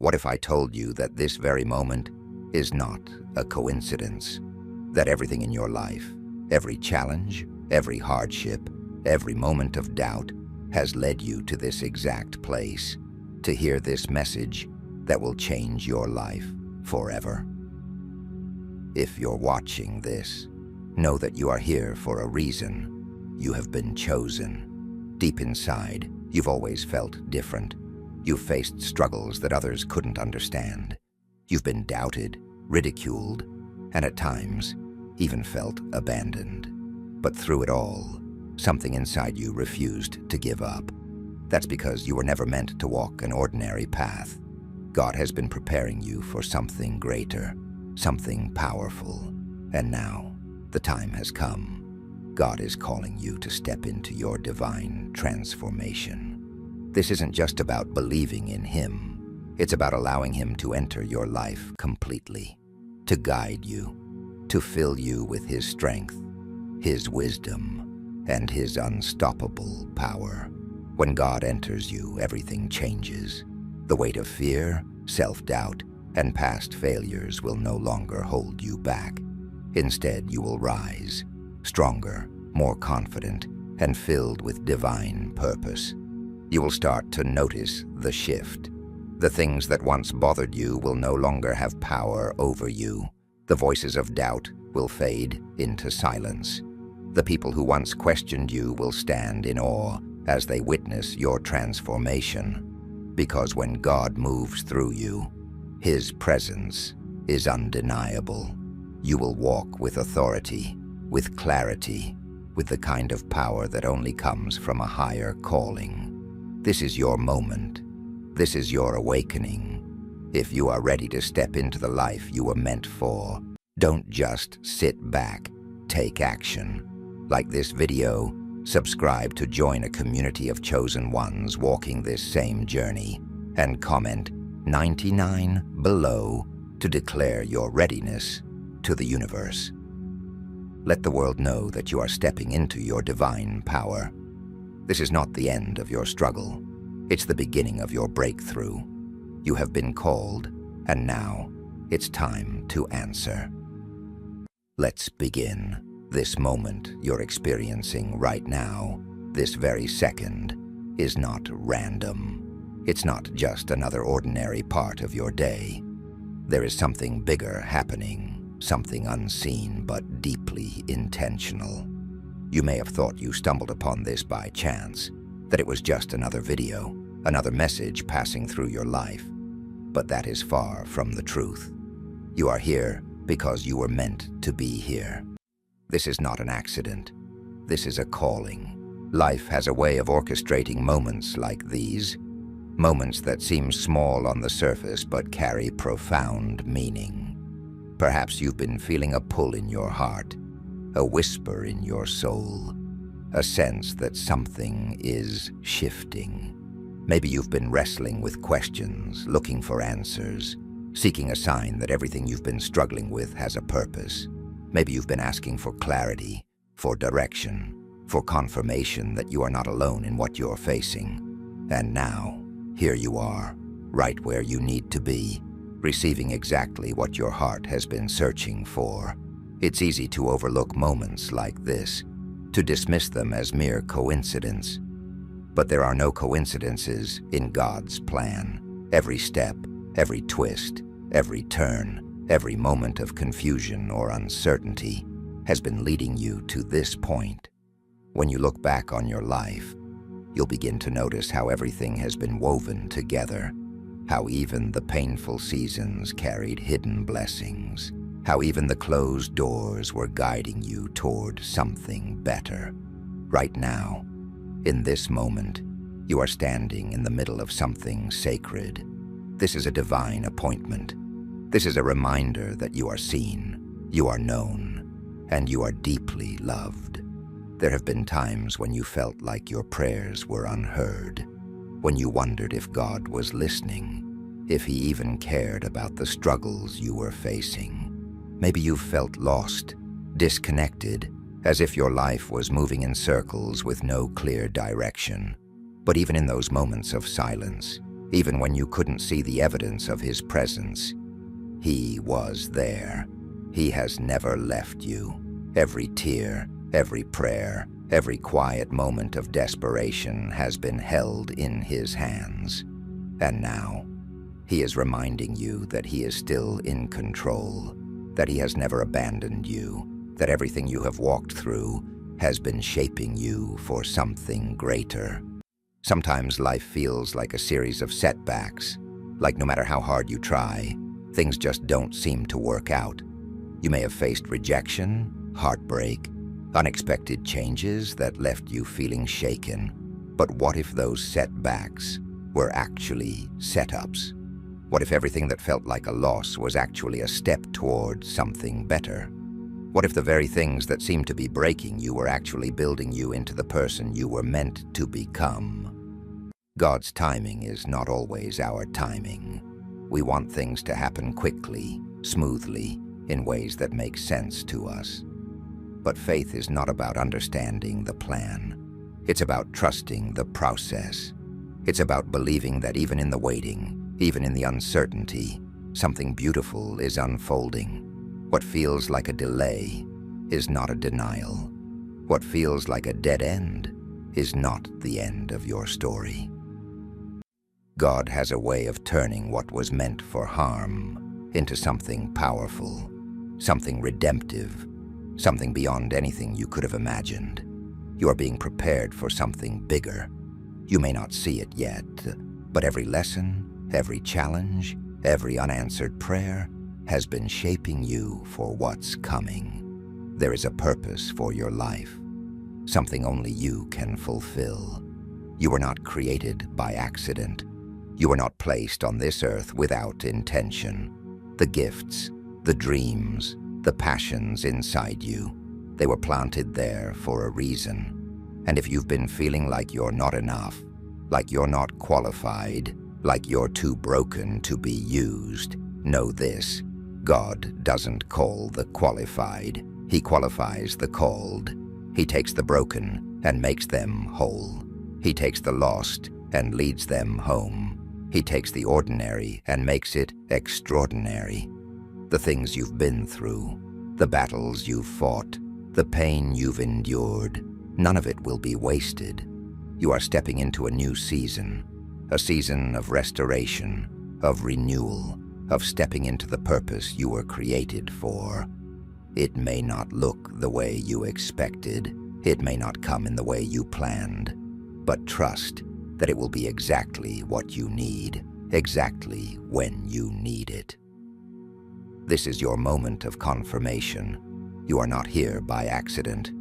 What if I told you that this very moment is not a coincidence? That everything in your life, every challenge, every hardship, every moment of doubt has led you to this exact place, to hear this message that will change your life forever. If you're watching this, know that you are here for a reason. You have been chosen. Deep inside, you've always felt different. You've faced struggles that others couldn't understand. You've been doubted, ridiculed, and at times, even felt abandoned. But through it all, something inside you refused to give up. That's because you were never meant to walk an ordinary path. God has been preparing you for something greater, something powerful. And now, the time has come. God is calling you to step into your divine transformation. This isn't just about believing in Him. It's about allowing Him to enter your life completely, to guide you, to fill you with His strength, His wisdom, and His unstoppable power. When God enters you, everything changes. The weight of fear, self-doubt, and past failures will no longer hold you back. Instead, you will rise, stronger, more confident, and filled with divine purpose. You will start to notice the shift. The things that once bothered you will no longer have power over you. The voices of doubt will fade into silence. The people who once questioned you will stand in awe as they witness your transformation. Because when God moves through you, His presence is undeniable. You will walk with authority, with clarity, with the kind of power that only comes from a higher calling. This is your moment. This is your awakening. If you are ready to step into the life you were meant for, don't just sit back, take action. Like this video, subscribe to join a community of chosen ones walking this same journey, and comment 99 below to declare your readiness to the universe. Let the world know that you are stepping into your divine power. This is not the end of your struggle. It's the beginning of your breakthrough. You have been called, and now it's time to answer. Let's begin. This moment you're experiencing right now, this very second, is not random. It's not just another ordinary part of your day. There is something bigger happening, something unseen but deeply intentional. You may have thought you stumbled upon this by chance, that it was just another video, another message passing through your life. But that is far from the truth. You are here because you were meant to be here. This is not an accident. This is a calling. Life has a way of orchestrating moments like these, moments that seem small on the surface but carry profound meaning. Perhaps you've been feeling a pull in your heart, a whisper in your soul, a sense that something is shifting. Maybe you've been wrestling with questions, looking for answers, seeking a sign that everything you've been struggling with has a purpose. Maybe you've been asking for clarity, for direction, for confirmation that you are not alone in what you're facing. And now, here you are, right where you need to be, receiving exactly what your heart has been searching for. It's easy to overlook moments like this, to dismiss them as mere coincidence. But there are no coincidences in God's plan. Every step, every twist, every turn, every moment of confusion or uncertainty has been leading you to this point. When you look back on your life, you'll begin to notice how everything has been woven together, how even the painful seasons carried hidden blessings, how even the closed doors were guiding you toward something better. Right now, in this moment, you are standing in the middle of something sacred. This is a divine appointment. This is a reminder that you are seen, you are known, and you are deeply loved. There have been times when you felt like your prayers were unheard, when you wondered if God was listening, if He even cared about the struggles you were facing. Maybe you felt lost, disconnected, as if your life was moving in circles with no clear direction. But even in those moments of silence, Even when you couldn't see the evidence of his presence, he was there. He has never left you. Every tear, every prayer, every quiet moment of desperation has been held in his hands. And now, he is reminding you that he is still in control, that he has never abandoned you, that everything you have walked through has been shaping you for something greater. Sometimes life feels like a series of setbacks, like no matter how hard you try, things just don't seem to work out. You may have faced rejection, heartbreak, unexpected changes that left you feeling shaken. But what if those setbacks were actually setups? What if everything that felt like a loss was actually a step toward something better? What if the very things that seemed to be breaking you were actually building you into the person you were meant to become? God's timing is not always our timing. We want things to happen quickly, smoothly, in ways that make sense to us. But faith is not about understanding the plan. It's about trusting the process. It's about believing that even in the waiting, even in the uncertainty, something beautiful is unfolding. What feels like a delay is not a denial. What feels like a dead end is not the end of your story. God has a way of turning what was meant for harm into something powerful, something redemptive, something beyond anything you could have imagined. You are being prepared for something bigger. You may not see it yet, but every lesson, every challenge, every unanswered prayer has been shaping you for what's coming. There is a purpose for your life, something only you can fulfill. You were not created by accident. You were not placed on this earth without intention. The gifts, the dreams, the passions inside you, they were planted there for a reason. And if you've been feeling like you're not enough, like you're not qualified, like you're too broken to be used, know this: God doesn't call the qualified. He qualifies the called. He takes the broken and makes them whole. He takes the lost and leads them home. He takes the ordinary and makes it extraordinary. The things you've been through, the battles you've fought, the pain you've endured, none of it will be wasted. You are stepping into a new season, a season of restoration, of renewal, of stepping into the purpose you were created for. It may not look the way you expected. It may not come in the way you planned. But trust that it will be exactly what you need, exactly when you need it. This is your moment of confirmation. You are not here by accident.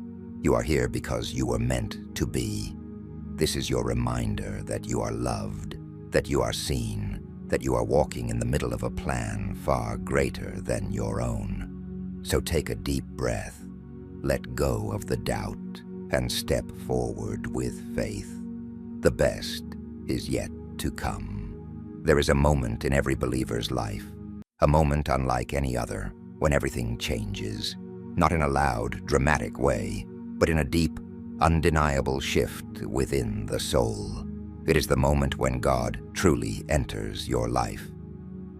You are here because you were meant to be. This is your reminder that you are loved, that you are seen, that you are walking in the middle of a plan far greater than your own. So take a deep breath, let go of the doubt, and step forward with faith. The best is yet to come. There is a moment in every believer's life, a moment unlike any other, when everything changes, not in a loud, dramatic way, but in a deep, undeniable shift within the soul. It is the moment when God truly enters your life,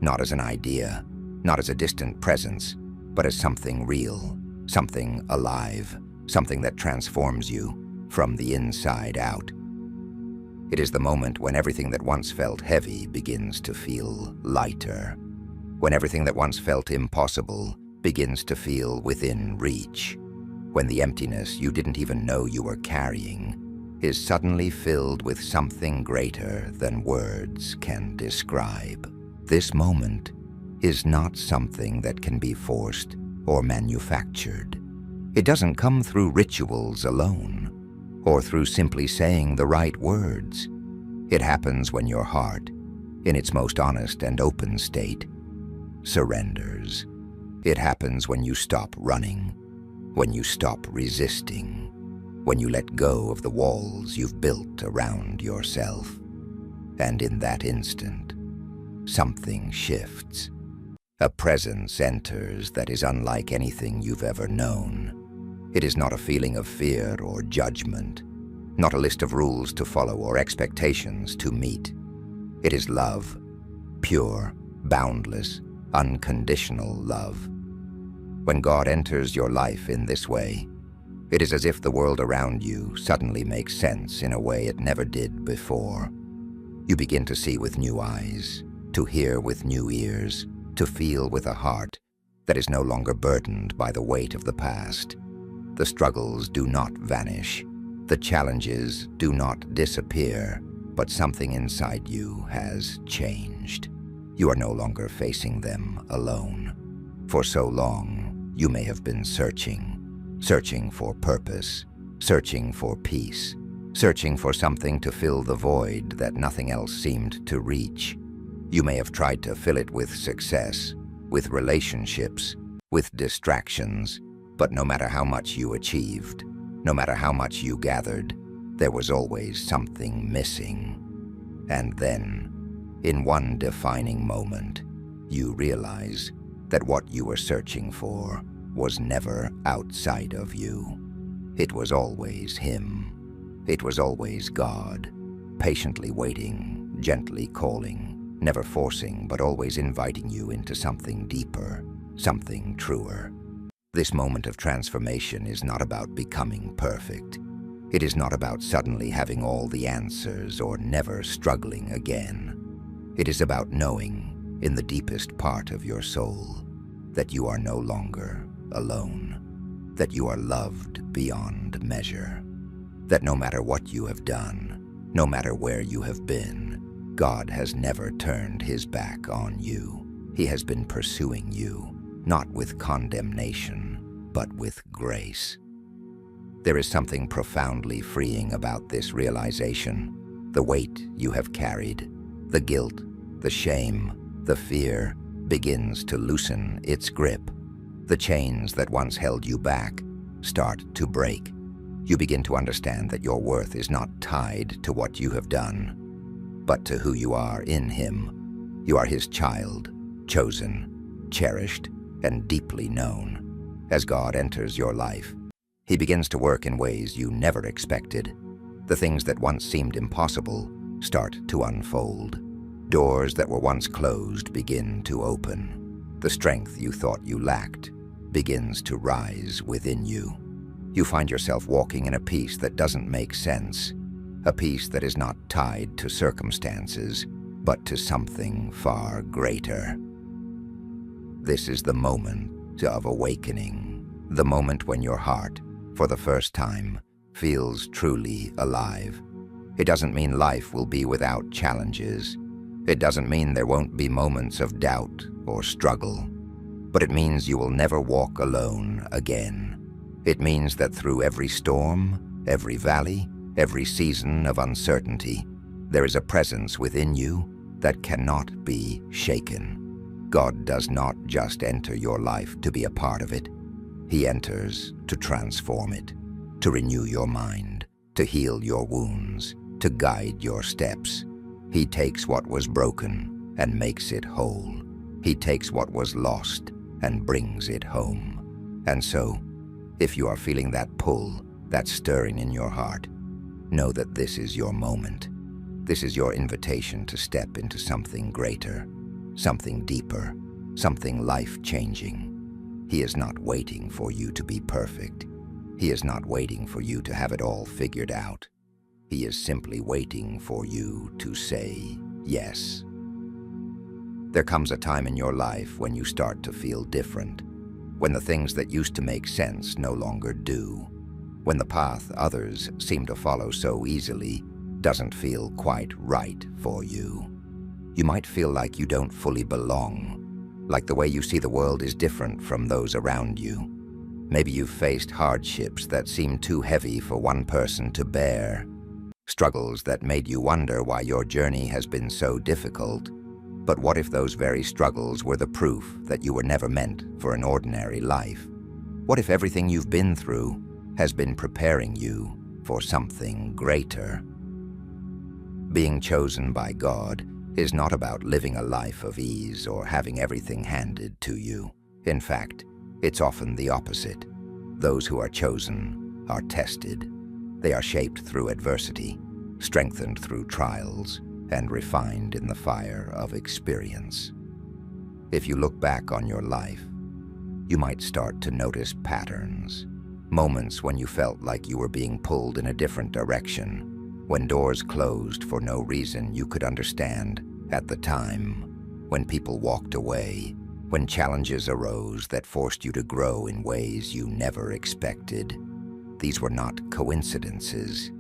not as an idea, not as a distant presence, but as something real, something alive, something that transforms you from the inside out. It is the moment when everything that once felt heavy begins to feel lighter, when everything that once felt impossible begins to feel within reach, when the emptiness you didn't even know you were carrying is suddenly filled with something greater than words can describe. This moment is not something that can be forced or manufactured. It doesn't come through rituals alone, or through simply saying the right words. It happens when your heart, in its most honest and open state, surrenders. It happens when you stop running, when you stop resisting, when you let go of the walls you've built around yourself. And in that instant, something shifts. A presence enters that is unlike anything you've ever known. It is not a feeling of fear or judgment, not a list of rules to follow or expectations to meet. It is love. Pure, boundless, unconditional love. When God enters your life in this way, it is as if the world around you suddenly makes sense in a way it never did before. You begin to see with new eyes, to hear with new ears, to feel with a heart that is no longer burdened by the weight of the past. The struggles do not vanish. The challenges do not disappear, but something inside you has changed. You are no longer facing them alone. For so long, you may have been searching for purpose, searching for peace, searching for something to fill the void that nothing else seemed to reach. You may have tried to fill it with success, with relationships, with distractions, but no matter how much you achieved, no matter how much you gathered, there was always something missing. And then, in one defining moment, you realize that what you were searching for was never outside of you. It was always Him. It was always God, patiently waiting, gently calling, never forcing, but always inviting you into something deeper, something truer. This moment of transformation is not about becoming perfect. It is not about suddenly having all the answers or never struggling again. It is about knowing, in the deepest part of your soul, that you are no longer alone, that you are loved beyond measure, that no matter what you have done, no matter where you have been, God has never turned His back on you. He has been pursuing you, not with condemnation, but with grace. There is something profoundly freeing about this realization. The weight you have carried, the guilt, the shame, the fear, begins to loosen its grip. The chains that once held you back start to break. You begin to understand that your worth is not tied to what you have done, but to who you are in Him. You are His child, chosen, cherished, and deeply known. As God enters your life, He begins to work in ways you never expected. The things that once seemed impossible start to unfold. Doors that were once closed begin to open. The strength you thought you lacked begins to rise within you. You find yourself walking in a peace that doesn't make sense, a peace that is not tied to circumstances, but to something far greater. This is the moment of awakening, the moment when your heart, for the first time, feels truly alive. It doesn't mean life will be without challenges. It doesn't mean there won't be moments of doubt or struggle. But it means you will never walk alone again. It means that through every storm, every valley, every season of uncertainty, there is a presence within you that cannot be shaken. God does not just enter your life to be a part of it. He enters to transform it, to renew your mind, to heal your wounds, to guide your steps. He takes what was broken and makes it whole. He takes what was lost and brings it home. And so, if you are feeling that pull, that stirring in your heart, know that this is your moment. This is your invitation to step into something greater, something deeper, something life-changing. He is not waiting for you to be perfect. He is not waiting for you to have it all figured out. He is simply waiting for you to say yes. There comes a time in your life when you start to feel different, when the things that used to make sense no longer do, when the path others seem to follow so easily doesn't feel quite right for you. You might feel like you don't fully belong, like the way you see the world is different from those around you. Maybe you've faced hardships that seem too heavy for one person to bear, struggles that made you wonder why your journey has been so difficult. But what if those very struggles were the proof that you were never meant for an ordinary life? What if everything you've been through has been preparing you for something greater? Being chosen by God is not about living a life of ease or having everything handed to you. In fact, it's often the opposite. Those who are chosen are tested. They are shaped through adversity, strengthened through trials, and refined in the fire of experience. If you look back on your life, you might start to notice patterns, moments when you felt like you were being pulled in a different direction, when doors closed for no reason you could understand at the time, when people walked away, when challenges arose that forced you to grow in ways you never expected. These were not coincidences.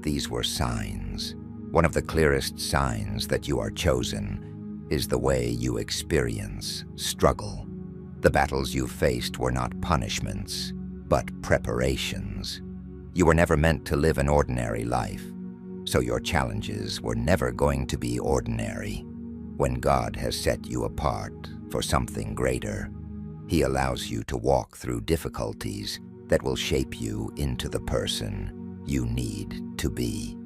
These were signs. One of the clearest signs that you are chosen is the way you experience struggle. The battles you faced were not punishments, but preparations. You were never meant to live an ordinary life, so your challenges were never going to be ordinary. When God has set you apart for something greater, He allows you to walk through difficulties that will shape you into the person you need to be.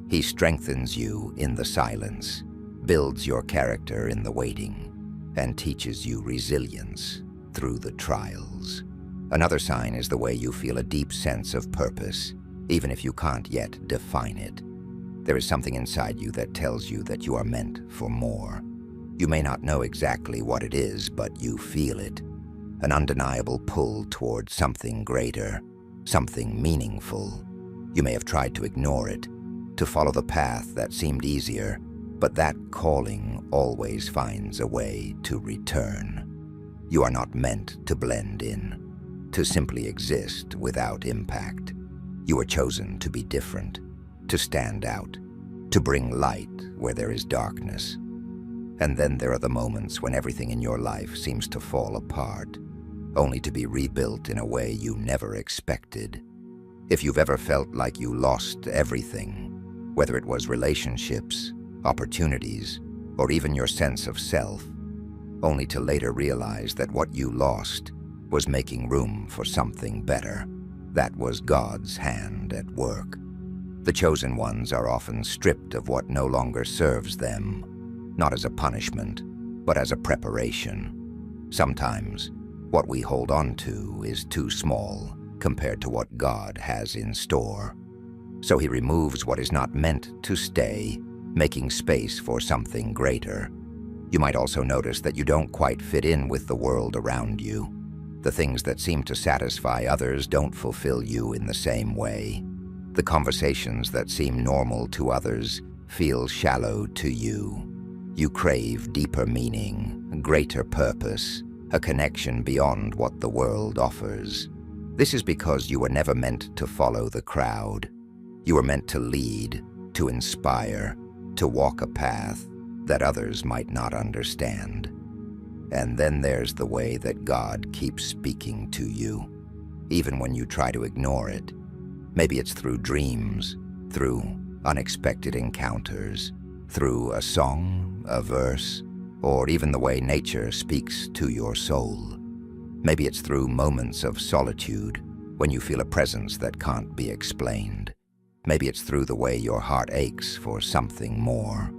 He strengthens you in the silence, builds your character in the waiting, and teaches you resilience through the trials. Another sign is the way you feel a deep sense of purpose, even if you can't yet define it. There is something inside you that tells you that you are meant for more. You may not know exactly what it is, but you feel it. An undeniable pull toward something greater, something meaningful. You may have tried to ignore it, to follow the path that seemed easier, but that calling always finds a way to return. You are not meant to blend in, to simply exist without impact. You are chosen to be different, to stand out, to bring light where there is darkness. And then there are the moments when everything in your life seems to fall apart, only to be rebuilt in a way you never expected. If you've ever felt like you lost everything, whether it was relationships, opportunities, or even your sense of self, only to later realize that what you lost was making room for something better, that was God's hand at work. The chosen ones are often stripped of what no longer serves them, not as a punishment, but as a preparation. Sometimes, what we hold on to is too small compared to what God has in store. So He removes what is not meant to stay, making space for something greater. You might also notice that you don't quite fit in with the world around you. The things that seem to satisfy others don't fulfill you in the same way. The conversations that seem normal to others feel shallow to you. You crave deeper meaning, greater purpose, a connection beyond what the world offers. This is because you were never meant to follow the crowd. You were meant to lead, to inspire, to walk a path that others might not understand. And then there's the way that God keeps speaking to you, even when you try to ignore it. Maybe it's through dreams, through unexpected encounters, through a song, a verse, or even the way nature speaks to your soul. Maybe it's through moments of solitude, when you feel a presence that can't be explained. Maybe it's through the way your heart aches for something more.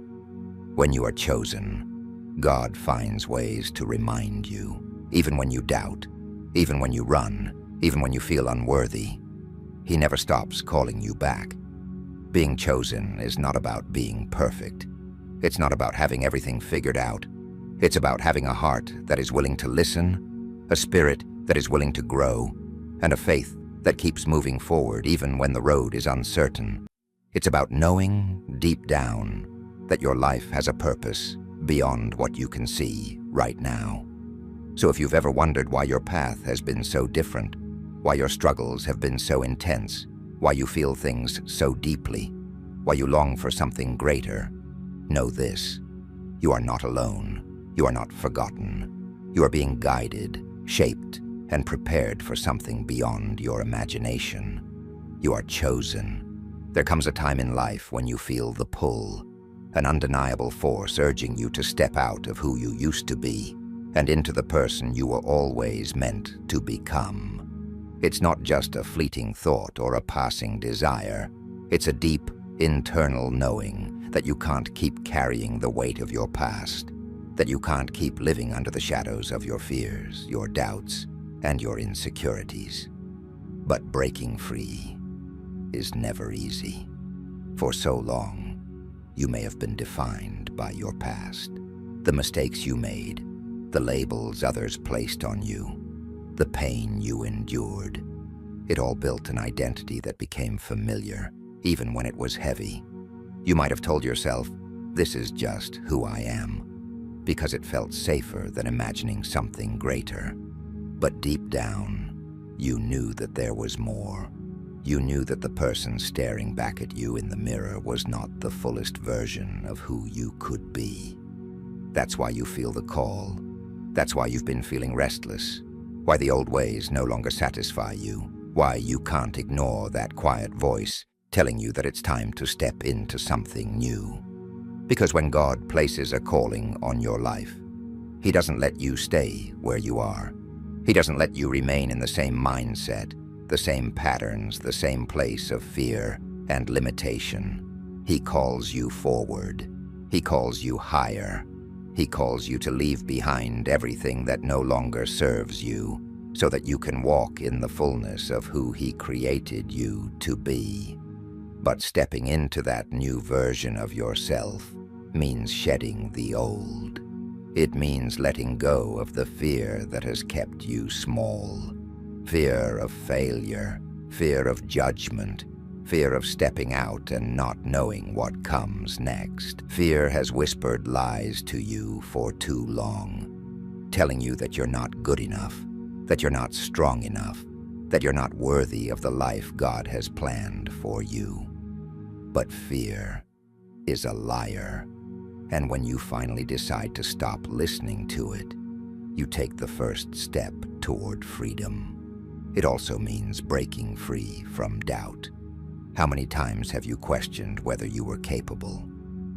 When you are chosen, God finds ways to remind you, even when you doubt, even when you run, even when you feel unworthy. He never stops calling you back. Being chosen is not about being perfect. It's not about having everything figured out. It's about having a heart that is willing to listen, a spirit that is willing to grow, and a faith that keeps moving forward even when the road is uncertain. It's about knowing deep down that your life has a purpose beyond what you can see right now. So if you've ever wondered why your path has been so different, why your struggles have been so intense, why you feel things so deeply, why you long for something greater, know this: you are not alone. You are not forgotten. You are being guided, shaped, and prepared for something beyond your imagination. You are chosen. There comes a time in life when you feel the pull, an undeniable force urging you to step out of who you used to be and into the person you were always meant to become. It's not just a fleeting thought or a passing desire. It's a deep, internal knowing that you can't keep carrying the weight of your past, that you can't keep living under the shadows of your fears, your doubts, and your insecurities. But breaking free is never easy. For so long, You may have been defined by your past, the mistakes you made, the labels others placed on you, the pain you endured. It all built an identity that became familiar, even when it was heavy. You might have told yourself, "This is just who I am," because it felt safer than imagining something greater. But deep down, you knew that there was more. You knew that the person staring back at you in the mirror was not the fullest version of who you could be. That's why you feel the call. That's why you've been feeling restless. Why the old ways no longer satisfy you. Why you can't ignore that quiet voice telling you that it's time to step into something new. Because when God places a calling on your life, He doesn't let you stay where you are. He doesn't let you remain in the same mindset, the same patterns, the same place of fear and limitation. He calls you forward. He calls you higher. He calls you to leave behind everything that no longer serves you, so that you can walk in the fullness of who He created you to be. But stepping into that new version of yourself means shedding the old. It means letting go of the fear that has kept you small. Fear of failure, fear of judgment, fear of stepping out and not knowing what comes next. Fear has whispered lies to you for too long, telling you that you're not good enough, that you're not strong enough, that you're not worthy of the life God has planned for you. But fear is a liar, and when you finally decide to stop listening to it, you take the first step toward freedom. It also means breaking free from doubt. How many times have you questioned whether you were capable?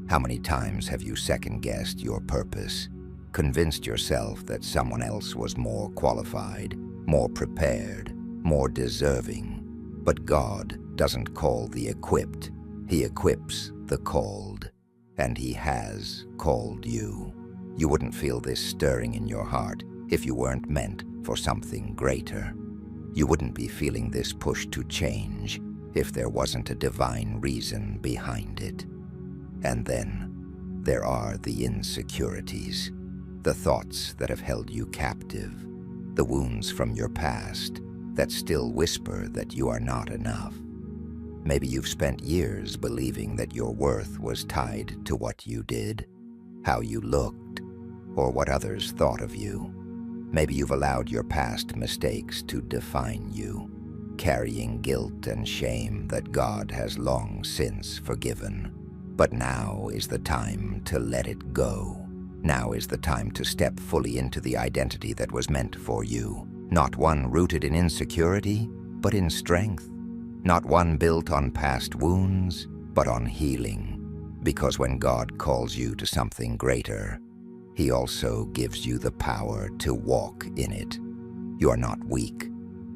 How many times have you second-guessed your purpose, convinced yourself that someone else was more qualified, more prepared, more deserving? But God doesn't call the equipped. He equips the called, and He has called you. You wouldn't feel this stirring in your heart if you weren't meant for something greater. You wouldn't be feeling this push to change if there wasn't a divine reason behind it. And then there are the insecurities, the thoughts that have held you captive, the wounds from your past that still whisper that you are not enough. Maybe you've spent years believing that your worth was tied to what you did, how you looked, or what others thought of you. Maybe you've allowed your past mistakes to define you, carrying guilt and shame that God has long since forgiven. But now is the time to let it go. Now is the time to step fully into the identity that was meant for you. Not one rooted in insecurity, but in strength. Not one built on past wounds, but on healing. Because when God calls you to something greater, He also gives you the power to walk in it. You are not weak.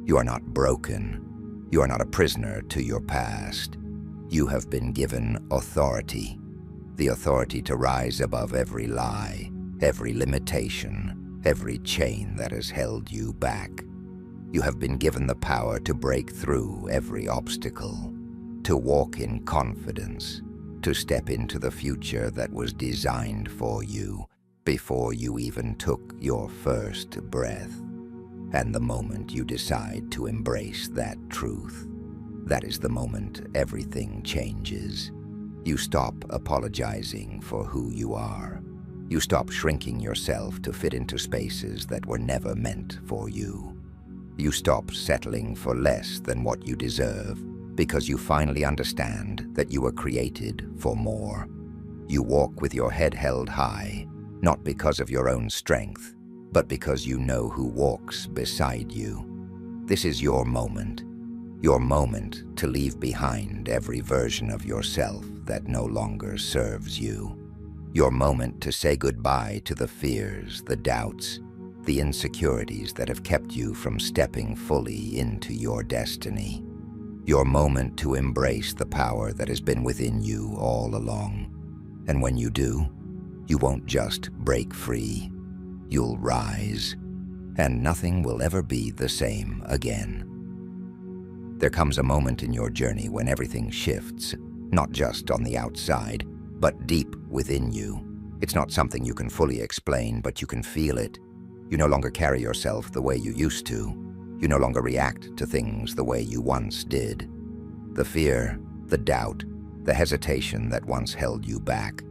You are not broken. You are not a prisoner to your past. You have been given authority. The authority to rise above every lie, every limitation, every chain that has held you back. You have been given the power to break through every obstacle, to walk in confidence, to step into the future that was designed for you before you even took your first breath. And the moment you decide to embrace that truth, that is the moment everything changes. You stop apologizing for who you are. You stop shrinking yourself to fit into spaces that were never meant for you. You stop settling for less than what you deserve because you finally understand that you were created for more. You walk with your head held high, not because of your own strength, but because you know who walks beside you. This is your moment to leave behind every version of yourself that no longer serves you. Your moment to say goodbye to the fears, the doubts, the insecurities that have kept you from stepping fully into your destiny. Your moment to embrace the power that has been within you all along. And when you do, you won't just break free. You'll rise, and nothing will ever be the same again. There comes a moment in your journey when everything shifts, not just on the outside, but deep within you. It's not something you can fully explain, but you can feel it. You no longer carry yourself the way you used to. You no longer react to things the way you once did. The fear, the doubt, the hesitation that once held you back,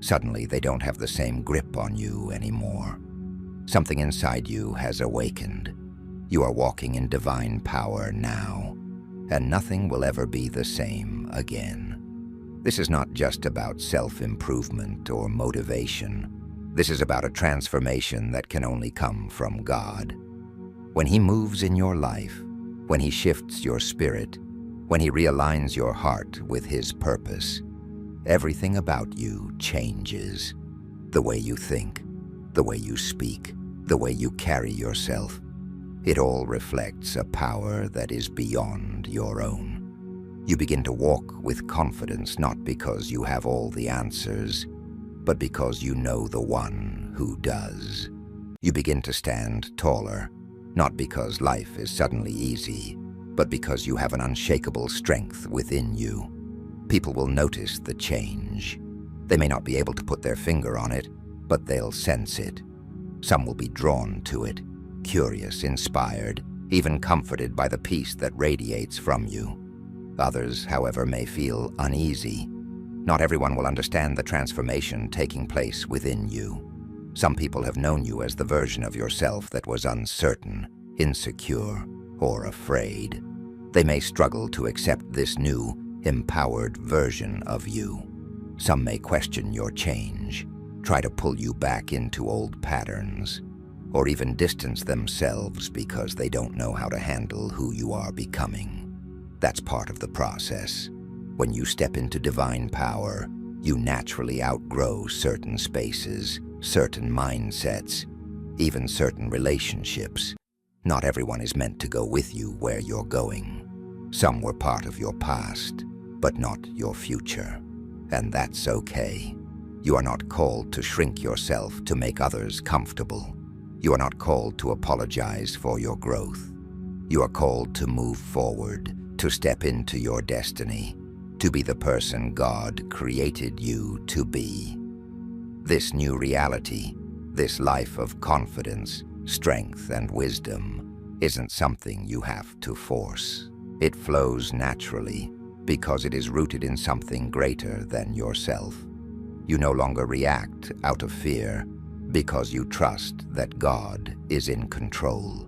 suddenly they don't have the same grip on you anymore. Something inside you has awakened. You are walking in divine power now, and nothing will ever be the same again. This is not just about self-improvement or motivation. This is about a transformation that can only come from God. When He moves in your life, when He shifts your spirit, when He realigns your heart with His purpose, everything about you changes. The way you think, the way you speak, the way you carry yourself. It all reflects a power that is beyond your own. You begin to walk with confidence, not because you have all the answers, but because you know the one who does. You begin to stand taller, not because life is suddenly easy, but because you have an unshakable strength within you. People will notice the change. They may not be able to put their finger on it, but they'll sense it. Some will be drawn to it, curious, inspired, even comforted by the peace that radiates from you. Others, however, may feel uneasy. Not everyone will understand the transformation taking place within you. Some people have known you as the version of yourself that was uncertain, insecure, or afraid. They may struggle to accept this new, empowered version of you. Some may question your change, try to pull you back into old patterns, or even distance themselves because they don't know how to handle who you are becoming. That's part of the process. When you step into divine power, you naturally outgrow certain spaces, certain mindsets, even certain relationships. Not everyone is meant to go with you where you're going. Some were part of your past, but not your future. And that's okay. You are not called to shrink yourself to make others comfortable. You are not called to apologize for your growth. You are called to move forward, to step into your destiny, to be the person God created you to be. This new reality, this life of confidence, strength, and wisdom, isn't something you have to force. It flows naturally because it is rooted in something greater than yourself. You no longer react out of fear because you trust that God is in control.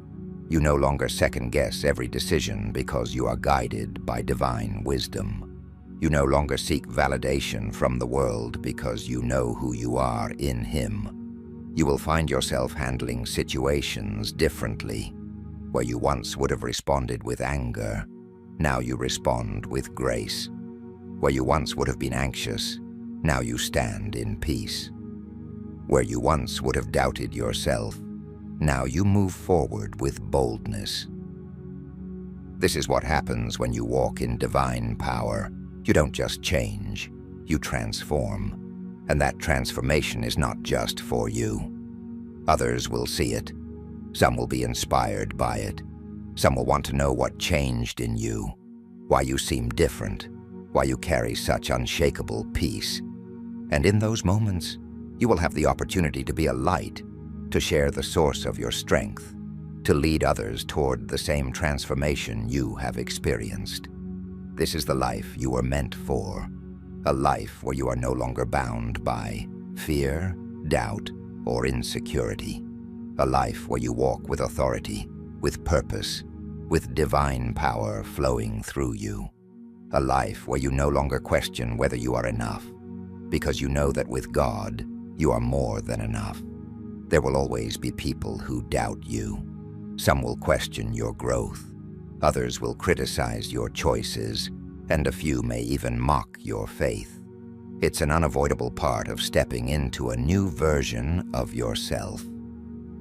You no longer second-guess every decision because you are guided by divine wisdom. You no longer seek validation from the world because you know who you are in Him. You will find yourself handling situations differently. Where you once would have responded with anger, now you respond with grace. Where you once would have been anxious, now you stand in peace. Where you once would have doubted yourself, now you move forward with boldness. This is what happens when you walk in divine power. You don't just change, you transform. And that transformation is not just for you. Others will see it. Some will be inspired by it. Some will want to know what changed in you, why you seem different, why you carry such unshakable peace. And in those moments, you will have the opportunity to be a light, to share the source of your strength, to lead others toward the same transformation you have experienced. This is the life you were meant for, a life where you are no longer bound by fear, doubt, or insecurity, a life where you walk with authority, with purpose, with divine power flowing through you, a life where you no longer question whether you are enough, because you know that with God, you are more than enough. There will always be people who doubt you. Some will question your growth. Others will criticize your choices, and a few may even mock your faith. It's an unavoidable part of stepping into a new version of yourself.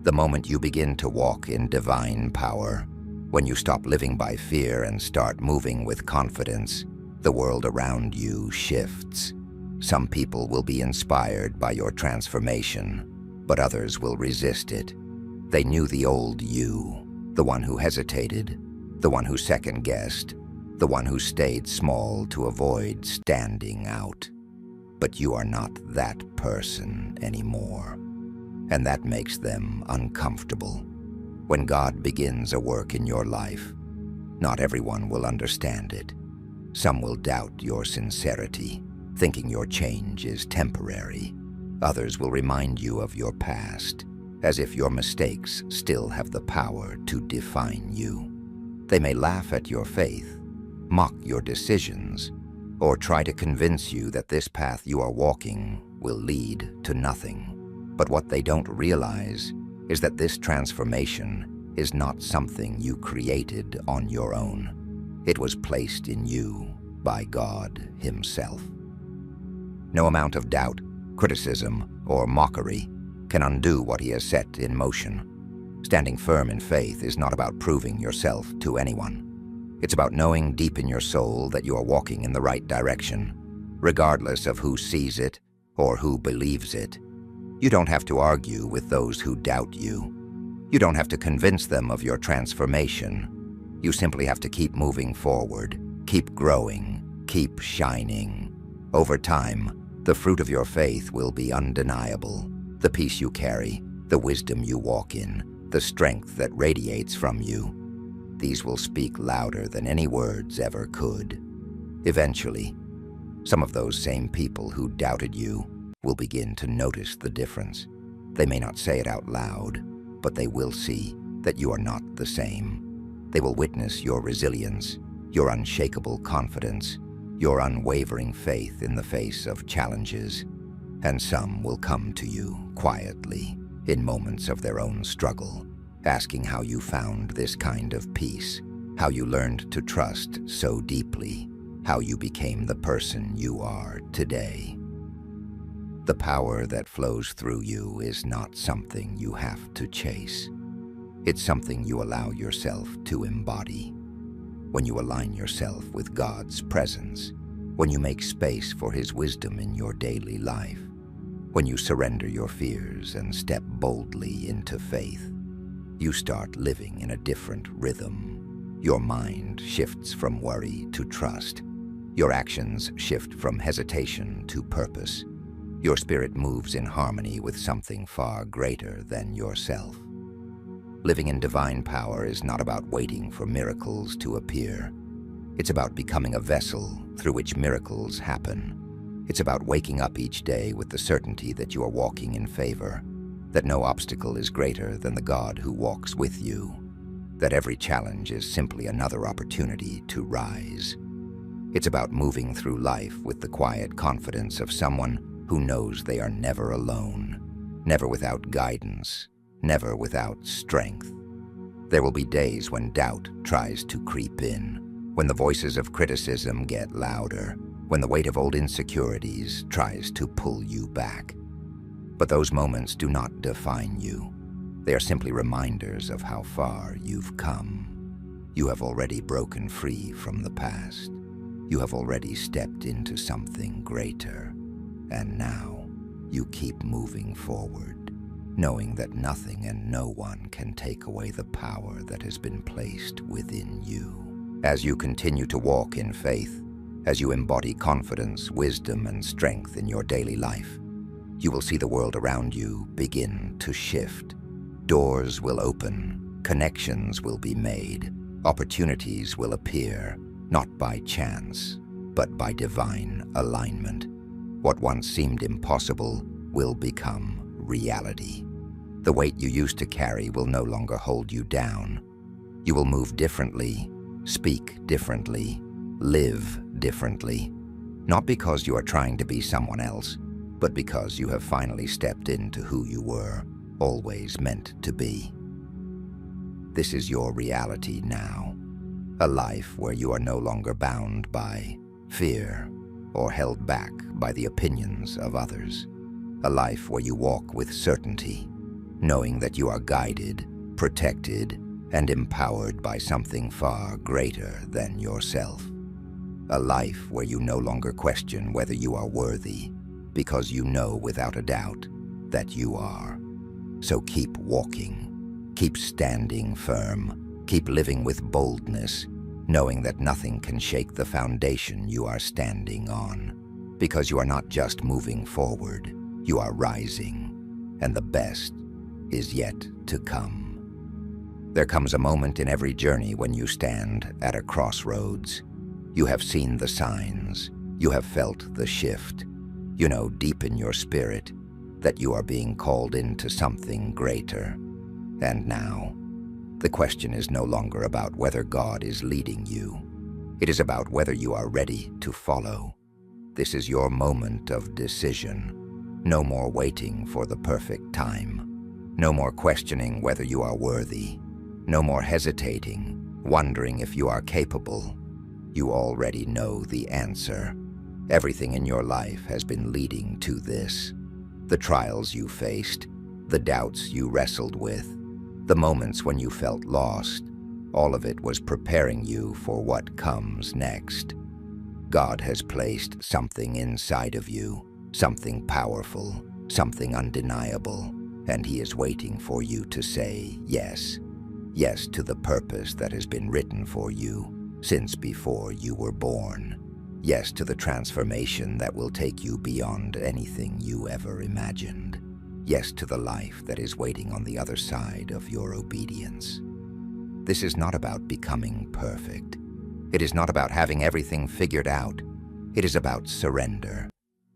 The moment you begin to walk in divine power, when you stop living by fear and start moving with confidence, the world around you shifts. Some people will be inspired by your transformation, but others will resist it. They knew the old you, the one who hesitated, the one who second-guessed, the one who stayed small to avoid standing out. but you are not that person anymore. And that makes them uncomfortable. When God begins a work in your life, not everyone will understand it. Some will doubt your sincerity, thinking your change is temporary. Others will remind you of your past, as if your mistakes still have the power to define you. They may laugh at your faith, mock your decisions, or try to convince you that this path you are walking will lead to nothing. But what they don't realize is that this transformation is not something you created on your own. It was placed in you by God Himself. No amount of doubt, criticism, or mockery can undo what He has set in motion. Standing firm in faith is not about proving yourself to anyone. It's about knowing deep in your soul that you are walking in the right direction, regardless of who sees it or who believes it. You don't have to argue with those who doubt you. You don't have to convince them of your transformation. You simply have to keep moving forward, keep growing, keep shining. Over time, the fruit of your faith will be undeniable. The peace you carry, the wisdom you walk in, the strength that radiates from you. These will speak louder than any words ever could. Eventually, some of those same people who doubted you will begin to notice the difference. They may not say it out loud, but they will see that you are not the same. They will witness your resilience, your unshakable confidence, your unwavering faith in the face of challenges. And some will come to you quietly in moments of their own struggle, asking how you found this kind of peace, how you learned to trust so deeply, how you became the person you are today. The power that flows through you is not something you have to chase. It's something you allow yourself to embody. When you align yourself with God's presence, when you make space for His wisdom in your daily life, when you surrender your fears and step boldly into faith, you start living in a different rhythm. Your mind shifts from worry to trust. Your actions shift from hesitation to purpose. Your spirit moves in harmony with something far greater than yourself. Living in divine power is not about waiting for miracles to appear. It's about becoming a vessel through which miracles happen. It's about waking up each day with the certainty that you are walking in favor, that no obstacle is greater than the God who walks with you, that every challenge is simply another opportunity to rise. It's about moving through life with the quiet confidence of someone who knows they are never alone, never without guidance, never without strength. There will be days when doubt tries to creep in, when the voices of criticism get louder, when the weight of old insecurities tries to pull you back. But those moments do not define you. They are simply reminders of how far you've come. You have already broken free from the past. You have already stepped into something greater. And now, you keep moving forward, knowing that nothing and no one can take away the power that has been placed within you. As you continue to walk in faith, as you embody confidence, wisdom, and strength in your daily life, you will see the world around you begin to shift. Doors will open, connections will be made, opportunities will appear, not by chance, but by divine alignment. What once seemed impossible will become reality. The weight you used to carry will no longer hold you down. You will move differently, speak differently, live differently, not because you are trying to be someone else, but because you have finally stepped into who you were always meant to be. This is your reality now, a life where you are no longer bound by fear or held back by the opinions of others, a life where you walk with certainty, knowing that you are guided, protected, and empowered by something far greater than yourself. A life where you no longer question whether you are worthy, because you know without a doubt that you are. So keep walking, keep standing firm, keep living with boldness, knowing that nothing can shake the foundation you are standing on. Because you are not just moving forward, you are rising, and the best is yet to come. There comes a moment in every journey when you stand at a crossroads. You have seen the signs, you have felt the shift. You know deep in your spirit that you are being called into something greater. And now, the question is no longer about whether God is leading you. It is about whether you are ready to follow. This is your moment of decision. No more waiting for the perfect time. No more questioning whether you are worthy. No more hesitating, wondering if you are capable. You already know the answer. Everything in your life has been leading to this. The trials you faced, the doubts you wrestled with, the moments when you felt lost, all of it was preparing you for what comes next. God has placed something inside of you, something powerful, something undeniable, and He is waiting for you to say yes. Yes to the purpose that has been written for you since before you were born. Yes to the transformation that will take you beyond anything you ever imagined. Yes to the life that is waiting on the other side of your obedience. This is not about becoming perfect. It is not about having everything figured out. It is about surrender.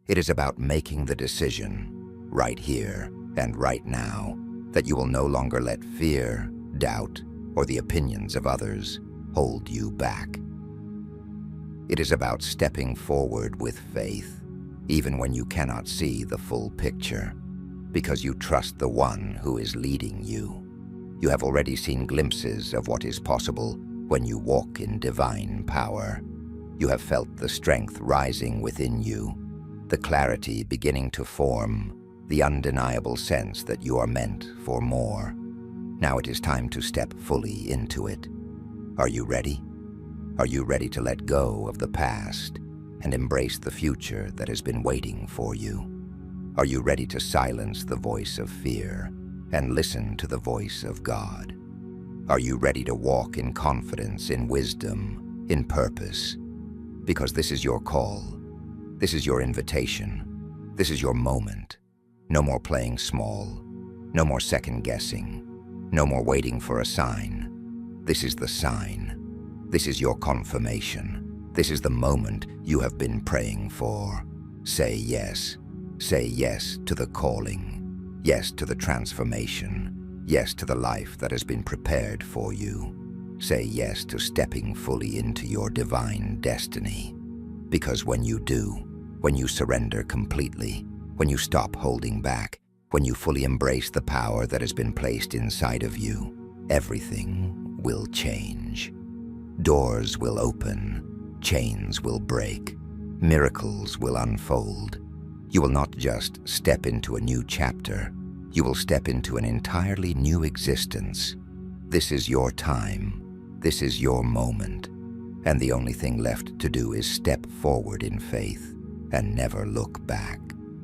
It is about making the decision, right here and right now, that you will no longer let fear, doubt, or the opinions of others hold you back. It is about stepping forward with faith, even when you cannot see the full picture, because you trust the one who is leading you. You have already seen glimpses of what is possible when you walk in divine power. You have felt the strength rising within you, the clarity beginning to form, the undeniable sense that you are meant for more. Now it is time to step fully into it. Are you ready? Are you ready to let go of the past and embrace the future that has been waiting for you? Are you ready to silence the voice of fear and listen to the voice of God? Are you ready to walk in confidence, in wisdom, in purpose? Because this is your call. This is your invitation. This is your moment. No more playing small. No more second-guessing. No more waiting for a sign. This is the sign. This is your confirmation. This is the moment you have been praying for. Say yes. Say yes to the calling. Yes to the transformation. Yes to the life that has been prepared for you. Say yes to stepping fully into your divine destiny. Because when you do, when you surrender completely, when you stop holding back, when you fully embrace the power that has been placed inside of you, everything will change. Doors will open, chains will break, miracles will unfold. You will not just step into a new chapter, you will step into an entirely new existence. This is your time. This is your moment. And the only thing left to do is step forward in faith and never look back.